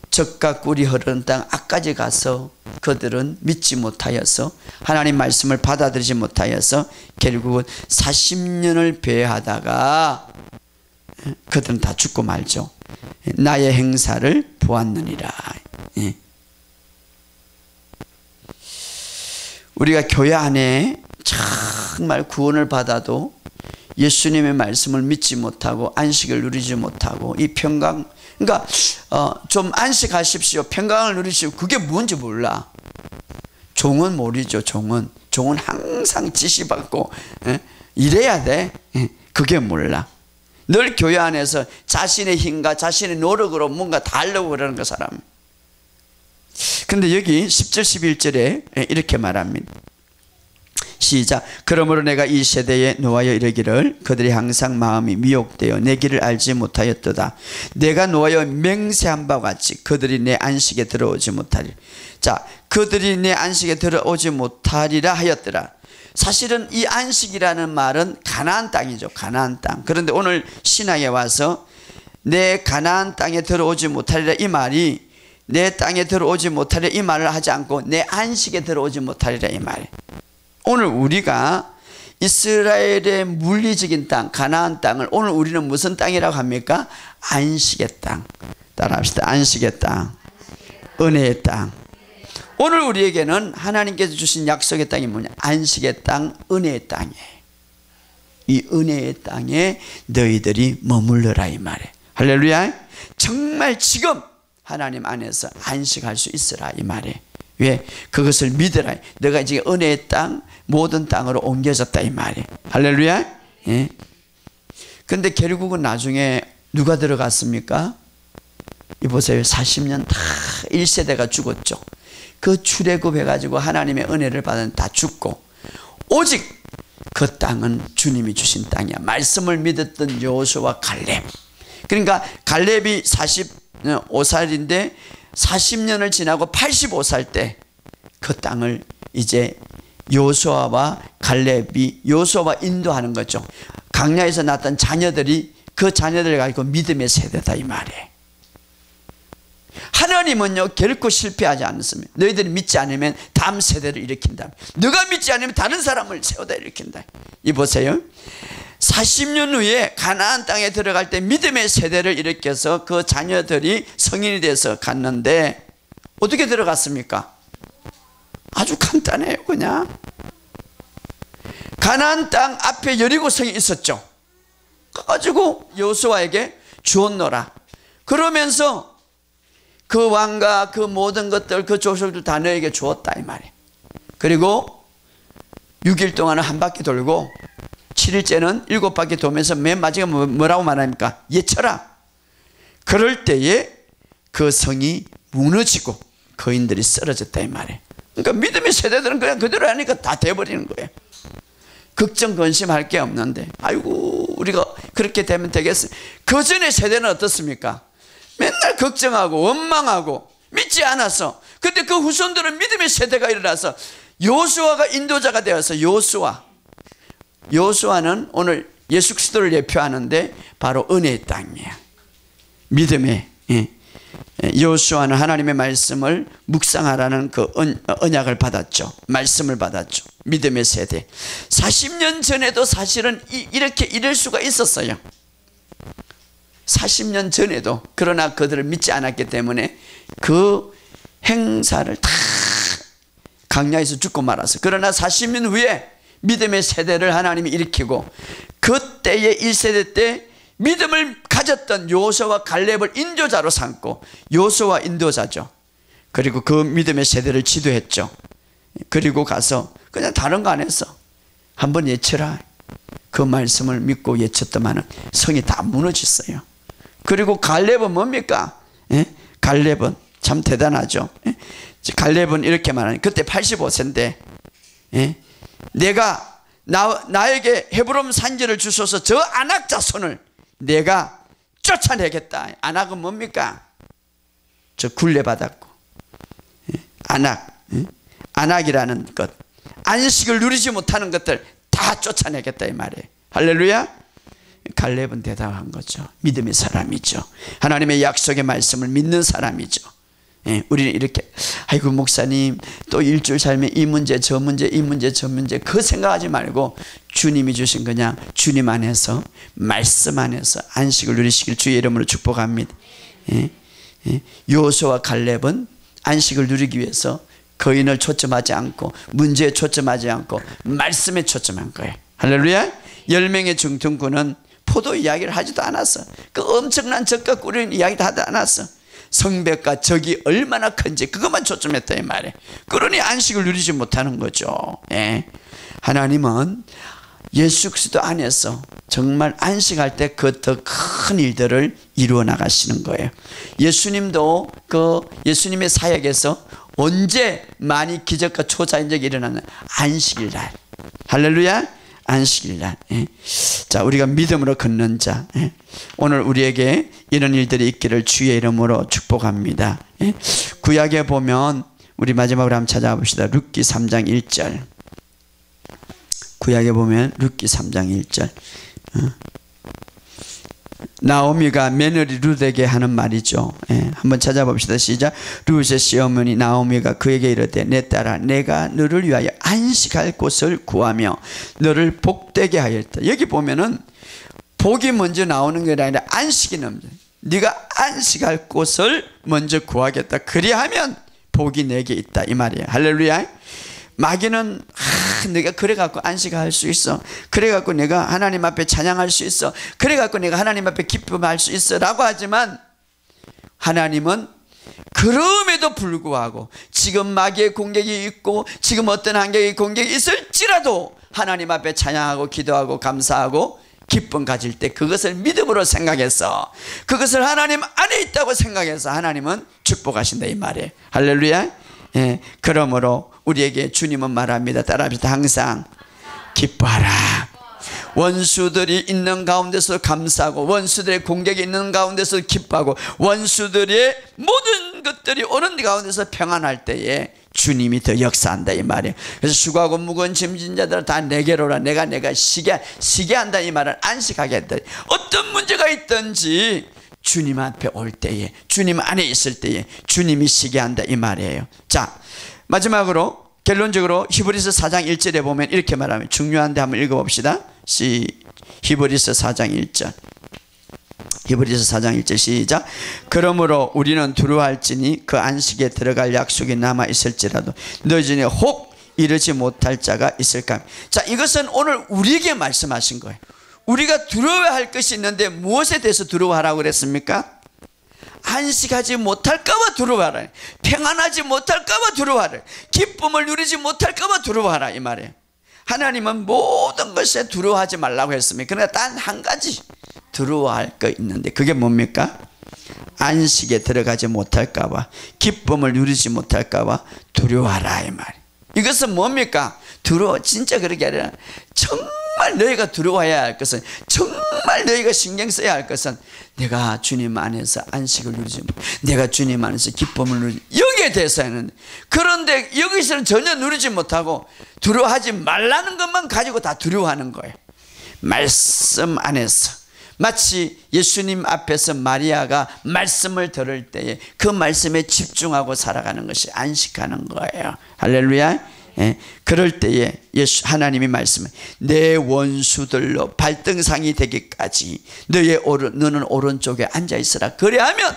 Speaker 1: 젖과 꿀이 흐르는 땅 앞까지 가서 그들은 믿지 못하여서 하나님 말씀을 받아들이지 못하여서 결국은 40년을 배회하다가 그들은 다 죽고 말죠. 나의 행사를 보았느니라. 우리가 교회 안에 정말 구원을 받아도 예수님의 말씀을 믿지 못하고 안식을 누리지 못하고, 이 평강, 그러니까 좀 안식하십시오, 평강을 누리십시오, 그게 뭔지 몰라. 종은 모르죠. 종은 항상 지시받고 이래야 돼. 그게 몰라. 늘 교회 안에서 자신의 힘과 자신의 노력으로 뭔가 다 하려고 그러는 그 사람. 근데 여기 10절 11절에 이렇게 말합니다. 시작. 그러므로 내가 이 세대에 노하여 이르기를 그들이 항상 마음이 미혹되어 내 길을 알지 못하였도다. 내가 노하여 맹세한 바와 같이 그들이 내 안식에 들어오지 못하리라. 자, 그들이 내 안식에 들어오지 못하리라 하였더라. 사실은 이 안식이라는 말은 가나안 땅이죠. 가나안 땅. 그런데 오늘 신학에 와서 내 가나안 땅에 들어오지 못하리라, 이 말이 내 땅에 들어오지 못하리라 이 말을 하지 않고 내 안식에 들어오지 못하리라 이 말이에요. 오늘 우리가 이스라엘의 물리적인 땅, 가나안 땅을 오늘 우리는 무슨 땅이라고 합니까? 안식의 땅. 따라합시다. 안식의 땅, 은혜의 땅. 오늘 우리에게는 하나님께서 주신 약속의 땅이 뭐냐? 안식의 땅, 은혜의 땅이에요. 이 은혜의 땅에 너희들이 머물러라 이 말이에요. 할렐루야. 정말 지금 하나님 안에서 안식할 수 있으라 이 말이에요. 왜? 그것을 믿으라. 너가 이제 은혜의 땅, 모든 땅으로 옮겨졌다 이 말이에요. 할렐루야. 예. 근데 결국은 나중에 누가 들어갔습니까? 이보세요. 40년 다 1세대가 죽었죠. 그 출애굽 해가지고 하나님의 은혜를 받은 다 죽고, 오직 그 땅은 주님이 주신 땅이야. 말씀을 믿었던 여호수아와 갈렙. 그러니까 갈렙이 45살인데 40년을 지나고 85살 때 그 땅을 이제 요수아와 갈렙이 요수아와 인도하는 거죠. 광야에서 낳았던 자녀들이 그 자녀들을 가지고 믿음의 세대다 이 말이에요. 하나님은요 결코 실패하지 않습니다. 너희들이 믿지 않으면 다음 세대를 일으킨다. 너가 믿지 않으면 다른 사람을 세우다 일으킨다. 이 보세요. 40년 후에 가나안 땅에 들어갈 때 믿음의 세대를 일으켜서 그 자녀들이 성인이 돼서 갔는데 어떻게 들어갔습니까? 아주 간단해요. 그냥 가나안 땅 앞에 여리고성이 있었죠. 가지고 여호수아에게 주었노라. 그러면서 그 왕과 그 모든 것들 그 족속들 다 너에게 주었다 이 말이에요. 그리고 6일 동안은 한 바퀴 돌고 7일째는 7바퀴 돌면서 맨 마지막에 뭐라고 말합니까? 예쳐라. 그럴 때에 그 성이 무너지고 거인들이 쓰러졌다 이 말이에요. 그러니까 믿음의 세대들은 그냥 그대로 하니까 다 돼버리는 거예요. 걱정 근심할 게 없는데 아이고 우리가 그렇게 되면 되겠어. 그 전에 세대는 어떻습니까? 맨날 걱정하고 원망하고 믿지 않았어. 근데 그 후손들은 믿음의 세대가 일어나서 요수아가 인도자가 되어서 요수아는 오늘 예수 그리스도를 예표하는데 바로 은혜의 땅이에요. 믿음의 요수아는 하나님의 말씀을 묵상하라는 그 언약을 받았죠. 말씀을 받았죠. 믿음의 세대. 40년 전에도 사실은 이렇게 이럴 수가 있었어요. 40년 전에도. 그러나 그들을 믿지 않았기 때문에 그 행사를 다 광야에서 죽고 말았어. 그러나 40년 후에 믿음의 세대를 하나님이 일으키고 그때의 1세대 때 믿음을 가졌던 요수아와 갈렙을 인도자로 삼고 요수아 인도자죠. 그리고 그 믿음의 세대를 지도했죠. 그리고 가서 그냥 다른 거 안 했어. 한번 예쳐라. 그 말씀을 믿고 예쳤더만은 성이 다 무너졌어요. 그리고 갈렙은 뭡니까? 갈렙은 참 대단하죠. 갈렙은 이렇게 말하는 그때 85세인데 내가 나에게 헤브론 산지를 주소서 저 아낙 자손을 내가 쫓아내겠다. 아낙은 뭡니까? 저 굴레받았고 아낙이라는 것, 안식을 누리지 못하는 것들 다 쫓아내겠다 이 말이에요. 할렐루야. 갈렙은 대단한 거죠. 믿음의 사람이죠. 하나님의 약속의 말씀을 믿는 사람이죠. 우리는 이렇게 아이고 목사님 또 일주일 살면 이 문제 저 문제 이 문제 저 문제 그 생각하지 말고 주님이 주신 그냥 주님 안에서 말씀 안에서 안식을 누리시길 주의 이름으로 축복합니다. 요수아와 갈렙은 안식을 누리기 위해서 거인을 초점하지 않고 문제에 초점하지 않고 말씀에 초점한 거예요. 할렐루야. 10명의 중등군은 포도 이야기를 하지도 않았어. 그 엄청난 적과 꾸리는 이야기도 하지 않았어. 성벽과 적이 얼마나 큰지 그것만 초점했다 이 말이에요. 그러니 안식을 누리지 못하는 거죠. 하나님은 예수 그리스도 안에서 정말 안식할 때 그 더 큰 일들을 이루어 나가시는 거예요. 예수님도 그 예수님의 사역에서 언제 많이 기적과 초자연적이 일어나는 안식일날. 할렐루야. 안식일날. 자, 우리가 믿음으로 걷는 자. 오늘 우리에게 이런 일들이 있기를 주의 이름으로 축복합니다. 구약에 보면 우리 마지막으로 한번 찾아봅시다. 룻기 3장 1절. 구약에 보면 룻기 3장 1절. 나오미가 며느리 룻에게 하는 말이죠. 한번 찾아봅시다. 시작. 룻의 시어머니 나오미가 그에게 이르되 내 딸아 내가 너를 위하여 안식할 곳을 구하며 너를 복되게 하였다. 여기 보면은 복이 먼저 나오는 게 아니라 안식이 넘쳐. 네가 안식할 곳을 먼저 구하겠다. 그리하면 복이 내게 있다 이 말이에요. 할렐루야. 마귀는 내가 그래갖고 안식할 수 있어. 그래갖고 내가 하나님 앞에 찬양할 수 있어. 그래갖고 내가 하나님 앞에 기쁨할 수 있어 라고 하지만 하나님은 그럼에도 불구하고 지금 마귀의 공격이 있고 지금 어떤 환경의 공격이 있을지라도 하나님 앞에 찬양하고 기도하고 감사하고 기쁨 가질 때 그것을 믿음으로 생각해서 그것을 하나님 안에 있다고 생각해서 하나님은 축복하신다 이 말이에요. 할렐루야. 그러므로 우리에게 주님은 말합니다. 따라합시다. 항상 기뻐하라. 원수들이 있는 가운데서 감사하고 원수들의 공격이 있는 가운데서 기뻐하고 원수들의 모든 것 것들이 오는 가운데서 평안할 때에 주님이 더 역사한다 이 말이에요. 그래서 수고하고 무거운 짐진 자들아 다 내게로 오라. 내가 쉬게 한다 이 말은 안식하게 한다. 어떤 문제가 있든지 주님 앞에 올 때에, 주님 안에 있을 때에 주님이 쉬게 한다 이 말이에요. 자, 마지막으로 결론적으로 히브리서 4장 1절에 보면 이렇게 말하면, 중요한데 한번 읽어봅시다. 히브리서 4장 1절. 히브리서 4장 1절 시작. 그러므로 우리는 두려워할지니 그 안식에 들어갈 약속이 남아 있을지라도 너희중에 혹 이르지 못할 자가 있을까. 자, 이것은 오늘 우리에게 말씀하신 거예요. 우리가 두려워할 것이 있는데 무엇에 대해서 두려워하라고 그랬습니까? 안식하지 못할까 봐 두려워하라. 평안하지 못할까 봐 두려워하라. 기쁨을 누리지 못할까 봐 두려워하라 이 말이에요. 하나님은 모든 것에 두려워하지 말라고 했습니다. 그러나 단 한 가지 두려워할 거 있는데 그게 뭡니까? 안식에 들어가지 못할까 봐, 기쁨을 누리지 못할까 봐 두려워하라 이 말이에요. 이것은 뭡니까? 진짜 그렇게 아니라 정말 너희가 두려워해야 할 것은, 정말 너희가 신경 써야 할 것은, 내가 주님 안에서 안식을 누리지 못, 내가 주님 안에서 기쁨을 누리지, 여기에 대해서 하는데, 그런데 여기서는 전혀 누리지 못하고 두려워하지 말라는 것만 가지고 다 두려워하는 거예요. 말씀 안에서 마치 예수님 앞에서 마리아가 말씀을 들을 때에 그 말씀에 집중하고 살아가는 것이 안식하는 거예요. 할렐루야. 예, 그럴 때에 하나님이 말씀해, 내 원수들로 발등상이 되기까지 너는 오른쪽에 앉아있으라. 그래하면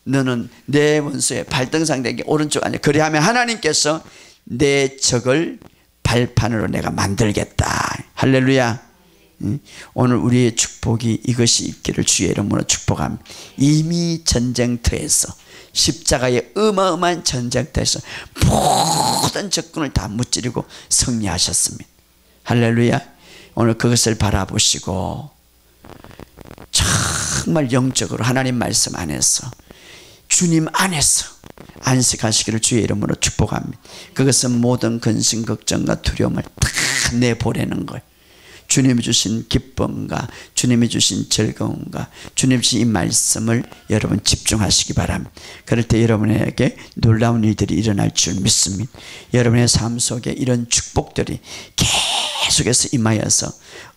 Speaker 1: 너는 내 원수의 발등상 되기 오른쪽 앉아. 그래하면 하나님께서 내 적을 발판으로 내가 만들겠다. 할렐루야. 오늘 우리의 축복이 이것이 있기를 주의 이름으로 축복합니다. 이미 전쟁터에서, 십자가의 어마어마한 전쟁터에서 모든 적군을 다 무찌르고 승리하셨습니다. 할렐루야. 오늘 그것을 바라보시고 정말 영적으로 하나님 말씀 안에서, 주님 안에서 안식하시기를 주의 이름으로 축복합니다. 그것은 모든 근심 걱정과 두려움을 다 내보내는 거예요. 주님이 주신 기쁨과 주님이 주신 즐거움과 주님이 주신 이 말씀을 여러분 집중하시기 바랍니다. 그럴 때 여러분에게 놀라운 일들이 일어날 줄 믿습니다. 여러분의 삶 속에 이런 축복들이 계속해서 임하여서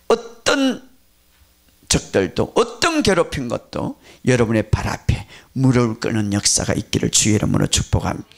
Speaker 1: 어떤 적들도, 어떤 괴롭힌 것도 여러분의 발 앞에 무릎을 끄는 역사가 있기를 주의 이름으로 축복합니다.